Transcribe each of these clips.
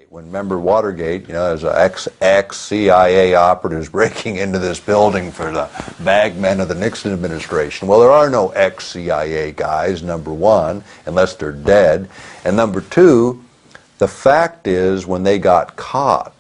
When remember Watergate, there's ex-CIA operatives breaking into this building for the bagmen of the Nixon administration. Well, there are no ex-CIA guys, number one, unless they're dead. And number two, the fact is when they got caught,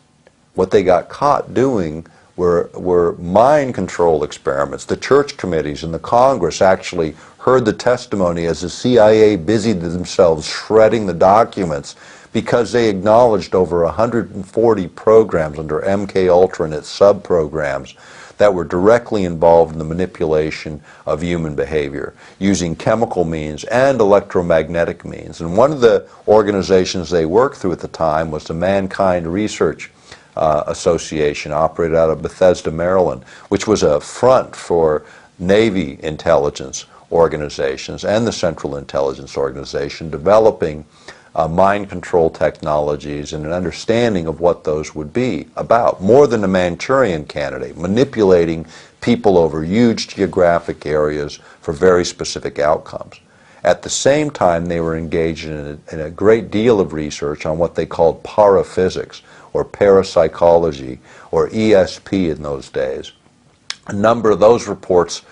what they got caught doing were mind control experiments. The church committees and the Congress actually heard the testimony as the CIA busied themselves shredding the documents because they acknowledged over 140 programs under MK Ultra and its sub-programs that were directly involved in the manipulation of human behavior using chemical means and electromagnetic means. And one of the organizations they worked through at the time was the Mankind Research Association, operated out of Bethesda, Maryland, which was a front for Navy intelligence organizations and the Central Intelligence Organization developing mind control technologies and an understanding of what those would be about. More than a Manchurian candidate, manipulating people over huge geographic areas for very specific outcomes. At the same time, they were engaged in a great deal of research on what they called paraphysics, or parapsychology, or ESP in those days. A number of those reports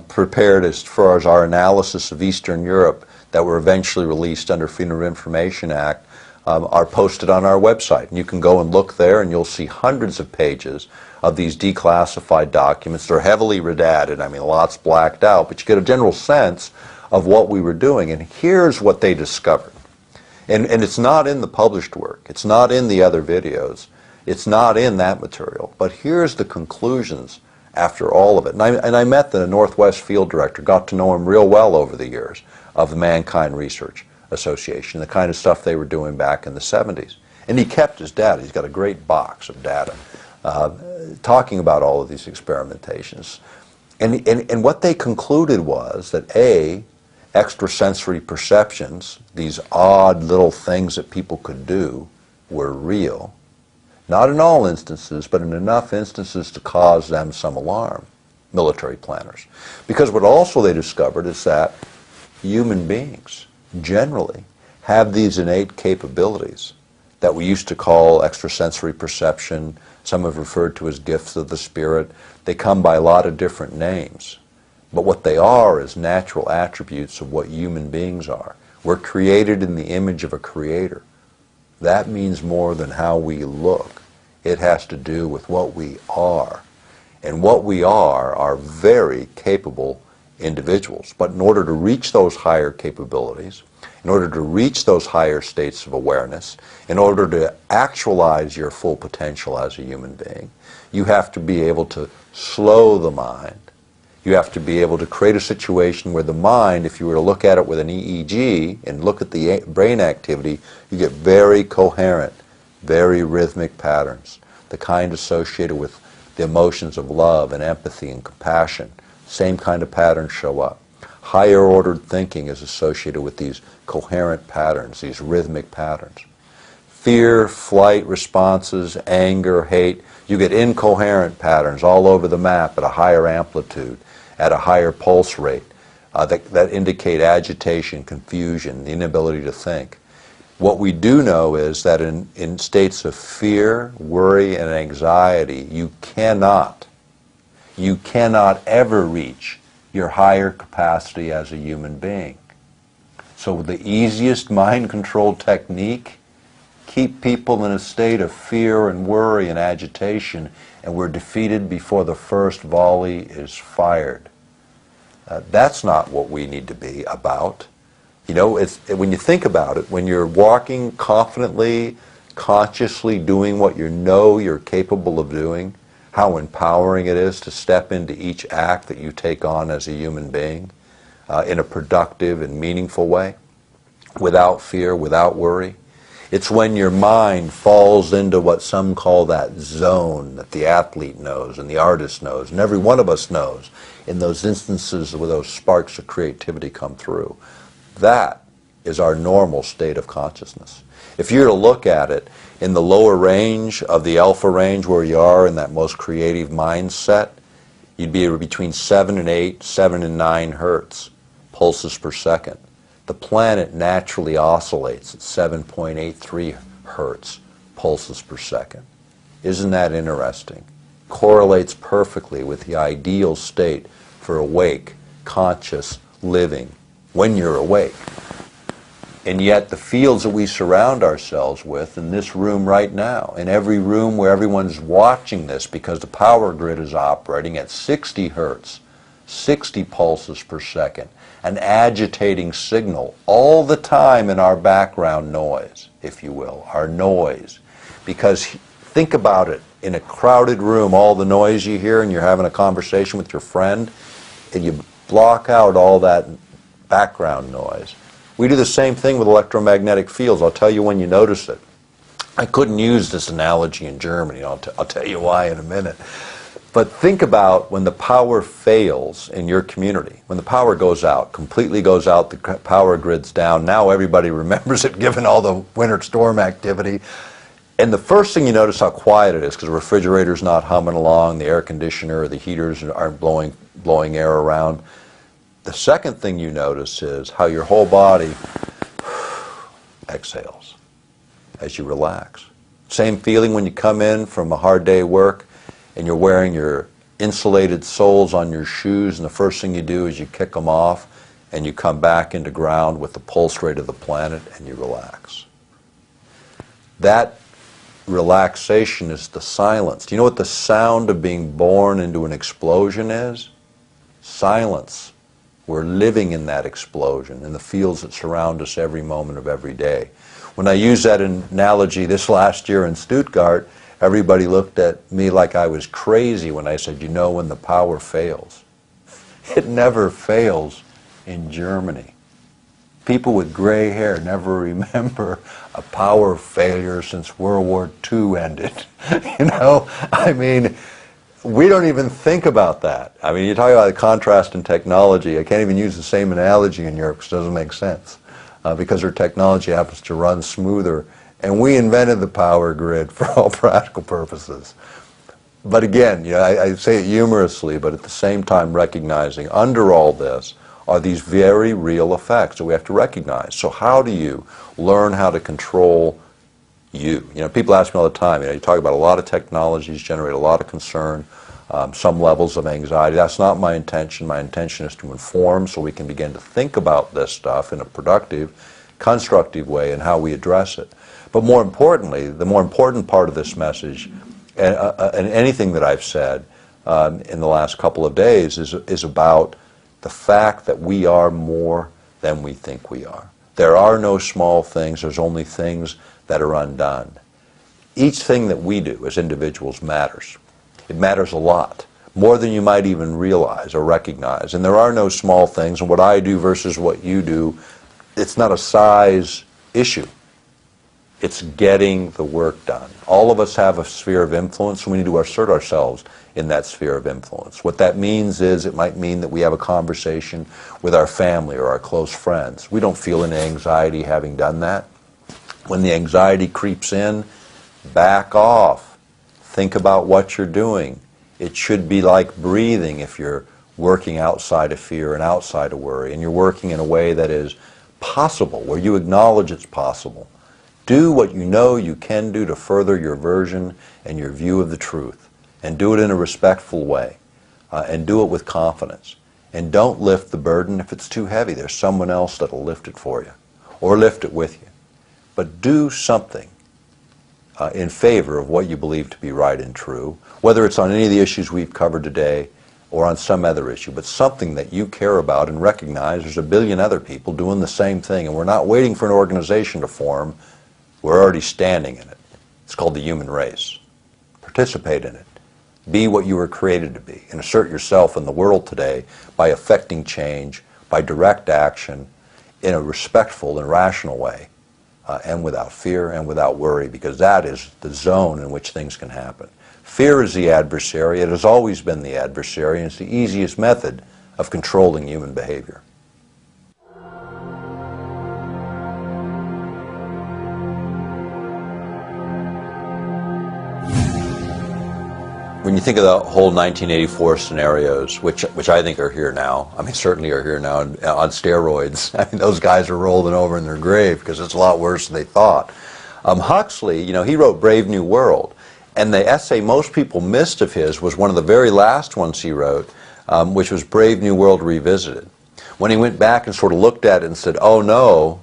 prepared as far as our analysis of Eastern Europe that were eventually released under Freedom of Information Act are posted on our website. And you can go and look there and you'll see hundreds of pages of these declassified documents. They're heavily redacted, I mean lots blacked out, but you get a general sense of what we were doing. And here's what they discovered. And it's not in the published work, it's not in the other videos, it's not in that material, but here's the conclusions after all of it. And I met the Northwest Field Director, got to know him real well over the years, of the Mankind Research Association, the kind of stuff they were doing back in the 70s. And he kept his data. He's got a great box of data talking about all of these experimentations. And what they concluded was that A, extrasensory perceptions, these odd little things that people could do, were real. Not in all instances, but in enough instances to cause them some alarm, military planners. Because what also they discovered is that human beings generally have these innate capabilities that we used to call extrasensory perception. Some have referred to as gifts of the spirit. They come by a lot of different names. But what they are is natural attributes of what human beings are. We're created in the image of a creator. That means more than how we look. It has to do with what we are. And what we are very capable individuals. But in order to reach those higher capabilities, in order to reach those higher states of awareness, in order to actualize your full potential as a human being, you have to be able to slow the mind. You have to be able to create a situation where the mind, if you were to look at it with an EEG and look at the brain activity, you get very coherent, very rhythmic patterns, the kind associated with the emotions of love and empathy and compassion. Same kind of patterns show up. Higher ordered thinking is associated with these coherent patterns, these rhythmic patterns. Fear, flight responses, anger, hate, you get incoherent patterns all over the map at a higher amplitude, at a higher pulse rate that indicate agitation, confusion, the inability to think. What we do know is that in states of fear, worry, and anxiety, you cannot ever reach your higher capacity as a human being. So the easiest mind control technique, keep people in a state of fear and worry and agitation, and we're defeated before the first volley is fired. That's not what we need to be about. You know, when you think about it, when you're walking confidently, consciously doing what you know you're capable of doing, how empowering it is to step into each act that you take on as a human being in a productive and meaningful way, without fear, without worry. It's when your mind falls into what some call that zone that the athlete knows and the artist knows and every one of us knows in those instances where those sparks of creativity come through. That is our normal state of consciousness. If you were to look at it in the lower range of the alpha range where you are in that most creative mindset, you'd be between 7 and 8, 7 and 9 hertz pulses per second. The planet naturally oscillates at 7.83 hertz pulses per second. Isn't that interesting? Correlates perfectly with the ideal state for awake, conscious living when you're awake. And yet the fields that we surround ourselves with in this room right now, in every room where everyone's watching this because the power grid is operating at 60 hertz, 60 pulses per second, an agitating signal all the time in our background noise, if you will, our noise. Because think about it, in a crowded room, all the noise you hear and you're having a conversation with your friend, and you block out all that background noise. We do the same thing with electromagnetic fields. I'll tell you when you notice it. I couldn't use this analogy in Germany. I'll tell you why in a minute. But think about when the power fails in your community. When the power goes out, completely goes out, the power grid's down. Now everybody remembers it given all the winter storm activity. And the first thing you notice how quiet it is because the refrigerator's not humming along, the air conditioner or the heaters aren't blowing air around. The second thing you notice is how your whole body exhales as you relax. Same feeling when you come in from a hard day of work and you're wearing your insulated soles on your shoes, and the first thing you do is you kick them off and you come back into ground with the pulse rate of the planet and you relax. That relaxation is the silence. Do you know what the sound of being born into an explosion is? Silence. We're living in that explosion, in the fields that surround us every moment of every day. When I used that analogy this last year in Stuttgart, everybody looked at me like I was crazy when I said, you know when the power fails. It never fails in Germany. People with gray hair never remember a power failure since World War II ended. You know, I mean, we don't even think about that. I mean, you talk about the contrast in technology. I can't even use the same analogy in Europe because it doesn't make sense because their technology happens to run smoother. And we invented the power grid for all practical purposes. But again, you know, I say it humorously, but at the same time recognizing under all this are these very real effects that we have to recognize. So how do you learn how to control you? You know, people ask me all the time, you know, you talk about a lot of technologies, generate a lot of concern, some levels of anxiety. That's not my intention. My intention is to inform so we can begin to think about this stuff in a productive, constructive way and how we address it. But more importantly, the more important part of this message, and anything that I've said in the last couple of days, is about the fact that we are more than we think we are. There are no small things. There's only things that are undone. Each thing that we do as individuals matters. It matters a lot, more than you might even realize or recognize. And there are no small things. And what I do versus what you do, it's not a size issue. It's getting the work done. All of us have a sphere of influence, and we need to assert ourselves in that sphere of influence. What that means is it might mean that we have a conversation with our family or our close friends. We don't feel any anxiety having done that. When the anxiety creeps in, back off. Think about what you're doing. It should be like breathing if you're working outside of fear and outside of worry, and you're working in a way that is possible, where you acknowledge it's possible. Do what you know you can do to further your version and your view of the truth. And do it in a respectful way. And do it with confidence. And don't lift the burden if it's too heavy. There's someone else that'll lift it for you. Or lift it with you. But do something in favor of what you believe to be right and true. Whether it's on any of the issues we've covered today or on some other issue. But something that you care about and recognize there's a billion other people doing the same thing. And we're not waiting for an organization to form. We're already standing in it. It's called the human race. Participate in it. Be what you were created to be, and assert yourself in the world today by affecting change, by direct action, in a respectful and rational way, and without fear and without worry, because that is the zone in which things can happen. Fear is the adversary. It has always been the adversary, and it's the easiest method of controlling human behavior. When you think of the whole 1984 scenarios, which I think are here now, I mean certainly are here now on steroids. I mean those guys are rolling over in their grave because it's a lot worse than they thought. Huxley, you know, he wrote Brave New World, and the essay most people missed of his was one of the very last ones he wrote, which was Brave New World Revisited. When he went back and sort of looked at it and said, oh no,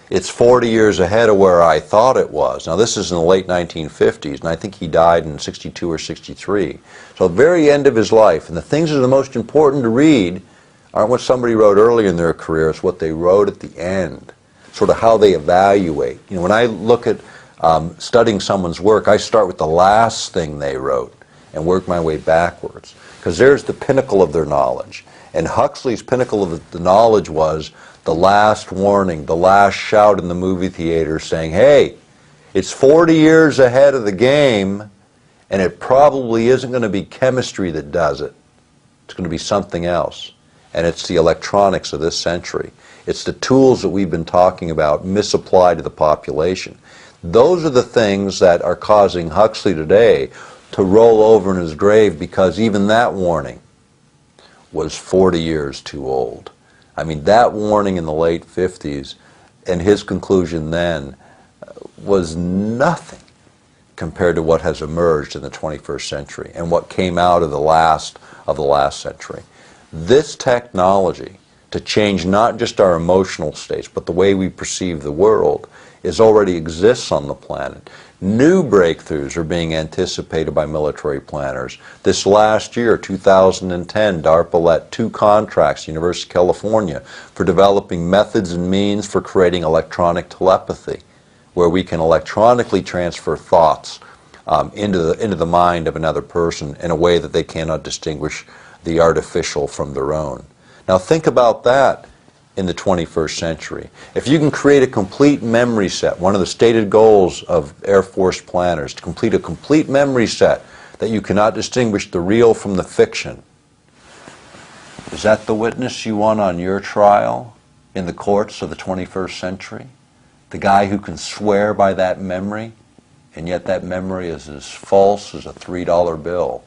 it's 40 years ahead of where I thought it was. Now this is in the late 1950s, and I think he died in 62 or 63. So the very end of his life, and the things that are the most important to read aren't what somebody wrote early in their career, it's what they wrote at the end, sort of how they evaluate. You know, when I look at studying someone's work, I start with the last thing they wrote and work my way backwards, because there's the pinnacle of their knowledge. And Huxley's pinnacle of the knowledge was the last warning, the last shout in the movie theater saying, hey, it's 40 years ahead of the game, and it probably isn't going to be chemistry that does it. It's going to be something else. And it's the electronics of this century. It's the tools that we've been talking about misapplied to the population. Those are the things that are causing Huxley today to roll over in his grave, because even that warning was 40 years too old. I mean, that warning in the late 50s and his conclusion then was nothing compared to what has emerged in the 21st century and what came out of the last century. This technology to change not just our emotional states, but the way we perceive the world, already exists on the planet. New breakthroughs are being anticipated by military planners. This last year, 2010, DARPA let 2 contracts, University of California, for developing methods and means for creating electronic telepathy, where we can electronically transfer thoughts into the mind of another person in a way that they cannot distinguish the artificial from their own. Now think about that in the 21st century. If you can create a complete memory set, one of the stated goals of Air Force planners, to complete a complete memory set that you cannot distinguish the real from the fiction, is that the witness you want on your trial in the courts of the 21st century? The guy who can swear by that memory, and yet that memory is as false as a $3 bill.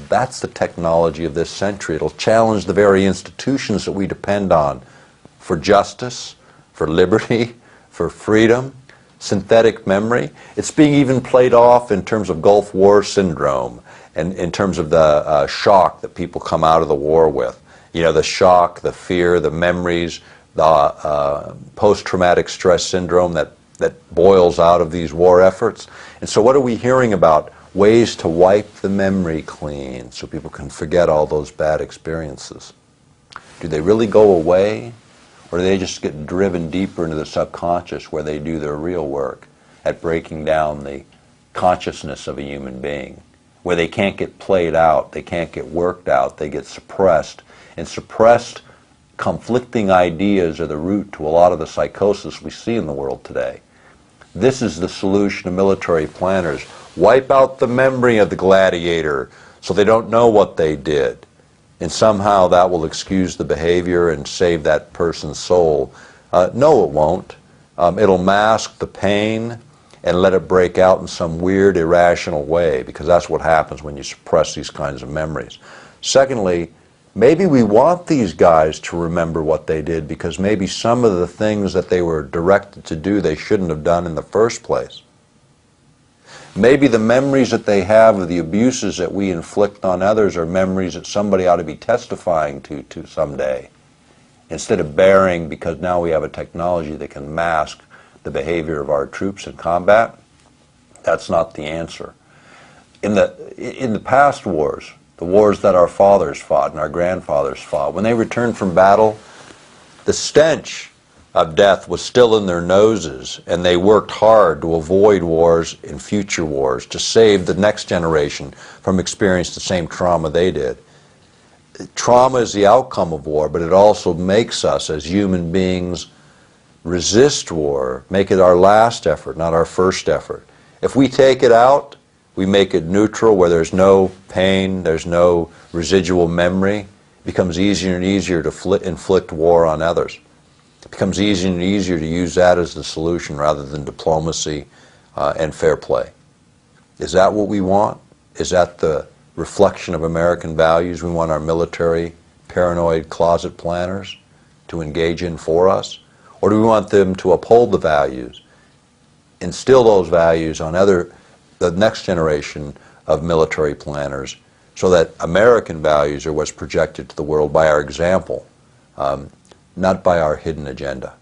That's the technology of this century. It'll challenge the very institutions that we depend on for justice, for liberty, for freedom. Synthetic memory. It's being even played off in terms of Gulf War syndrome and in terms of the shock that people come out of the war with. You know, the shock, the fear, the memories, the post-traumatic stress syndrome that boils out of these war efforts. And so what are we hearing about? Ways to wipe the memory clean so people can forget all those bad experiences. Do they really go away, or do they just get driven deeper into the subconscious where they do their real work at breaking down the consciousness of a human being, where they can't get played out, they can't get worked out, they get suppressed, and suppressed conflicting ideas are the root to a lot of the psychosis we see in the world today. This is the solution of military planners. Wipe out the memory of the gladiator so they don't know what they did. And somehow that will excuse the behavior and save that person's soul. No, it won't. It'll mask the pain and let it break out in some weird, irrational way, because that's what happens when you suppress these kinds of memories. Secondly, maybe we want these guys to remember what they did, because maybe some of the things that they were directed to do they shouldn't have done in the first place. Maybe the memories that they have of the abuses that we inflict on others are memories that somebody ought to be testifying to someday, instead of burying, because now we have a technology that can mask the behavior of our troops in combat. That's not the answer. In the past wars, the wars that our fathers fought and our grandfathers fought, when they returned from battle, the stench of death was still in their noses, and they worked hard to avoid wars in future wars, to save the next generation from experiencing the same trauma they did. Trauma is the outcome of war, but it also makes us as human beings resist war, make it our last effort, not our first effort. If we take it out, we make it neutral, where there's no pain, there's no residual memory, it becomes easier and easier to inflict war on others. It becomes easier and easier to use that as the solution rather than diplomacy and fair play. Is that what we want? Is that the reflection of American values we want our military, paranoid closet planners to engage in for us? Or do we want them to uphold the values instill those values on the next generation of military planners, so that American values are what's projected to the world by our example, not by our hidden agenda.